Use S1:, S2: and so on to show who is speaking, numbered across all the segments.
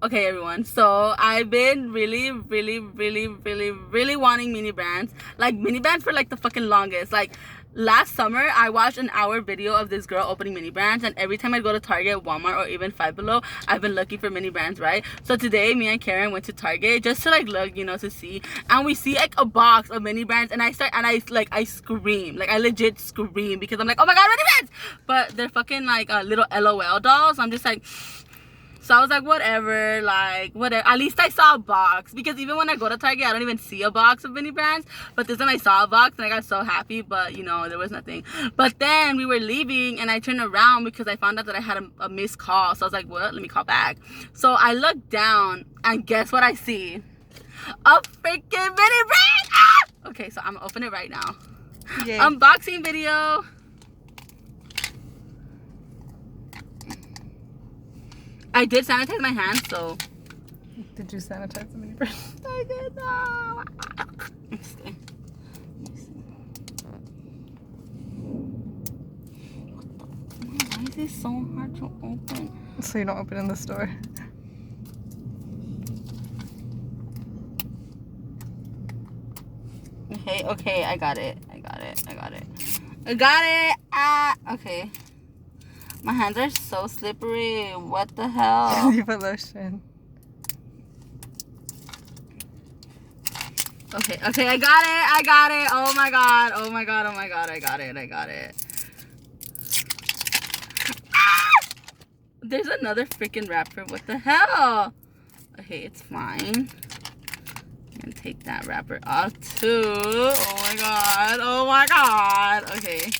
S1: Okay, everyone. So I've been really wanting mini brands. Like mini brands for like the fucking longest. Like last summer, I watched an hour video of this girl opening mini brands, and every time I go to Target, Walmart, or even Five Below, I've been looking for mini brands, right? So today, me and Karen went to Target just to like look, you know, to see, and we see like a box of mini brands, and I scream, like I legit scream because I'm like, oh my god, mini brands! But they're fucking like little LOL dolls. I'm just like. So I was like, whatever, like, whatever. At least I saw a box. Because even when I go to Target, I don't even see a box of mini brands. But this time I saw a box and I got so happy. But, you know, there was nothing. But then we were leaving and I turned around because I found out that I had a missed call. So I was like, well, let me call back. So I looked down and guess what I see? A freaking mini brand! Ah! Okay, so I'm going to open it right now.
S2: Yay.
S1: Unboxing video. I did sanitize my hands, so.
S2: Did you sanitize the mini brand?
S1: I did not. Let's see. Why is this so hard to open?
S2: So you don't open in the store.
S1: Okay, I got it. Ah, okay. My hands are so slippery. What the hell?
S2: You put lotion.
S1: Okay, I got it. Oh my god, I got it. Ah! There's another freaking wrapper. What the hell? Okay, it's fine. I'm gonna take that wrapper off too. Oh my god. Okay.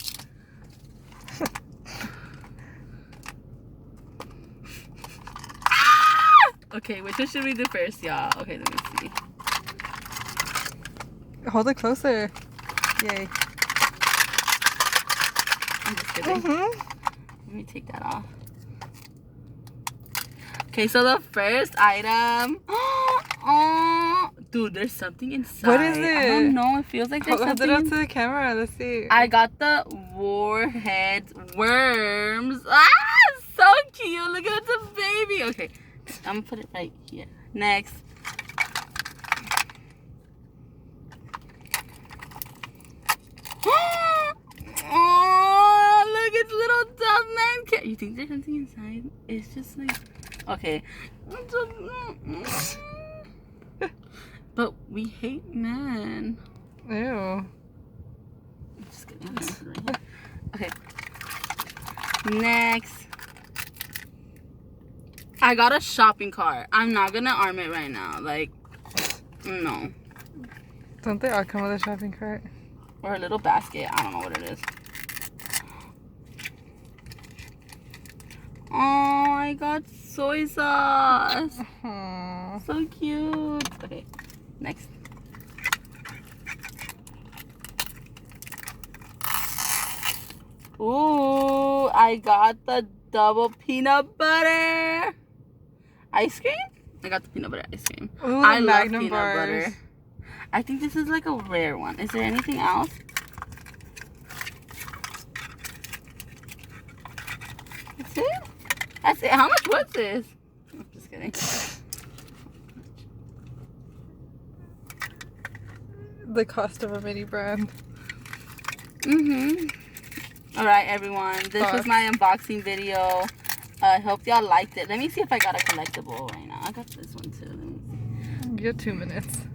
S1: Okay, which one should we do first, y'all? Okay, let me see.
S2: Hold it closer. Yay.
S1: I'm just kidding. Let me take that off. Okay, so the first item. Oh, dude, there's something inside.
S2: What is it?
S1: I don't know. It feels like there's
S2: Hold
S1: something.
S2: it up to the camera. Let's see.
S1: I got the Warhead worms. Ah, so cute. Look at the baby. Okay, I'm gonna put it right here. Next. Oh, look, it's little dove man. You think there's something inside? It's just like, okay. But we hate men.
S2: Ew.
S1: I'm just kidding. Okay. Next. I got a shopping cart. I'm not gonna arm it right now. Like, no.
S2: Don't they all come with a shopping cart?
S1: Or a little basket. I don't know what it is. Oh, I got soy sauce.
S2: Aww.
S1: So cute. Okay, next. Ooh, I got the double peanut butter ice cream. I got the peanut butter ice cream.
S2: Ooh,
S1: I love
S2: Magnum
S1: peanut
S2: bars.
S1: butter. I think this is like a rare one. Is there anything else? That's it? That's it. How much was this? I'm just kidding.
S2: The cost of a mini brand.
S1: Alright, everyone. This was my unboxing video. I hope y'all liked it. Let me see if I got a collectible right now. I got this one too. Let me see.
S2: You have 2 minutes.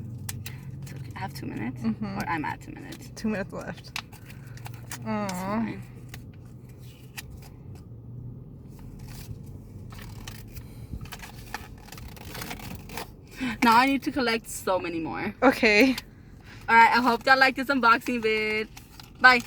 S1: It's okay. I have 2 minutes? Or I'm at 2 minutes.
S2: 2 minutes left.
S1: That's
S2: Aww.
S1: fine. Now I need to collect so many more.
S2: Okay.
S1: Alright, I hope y'all like this unboxing vid. Bye.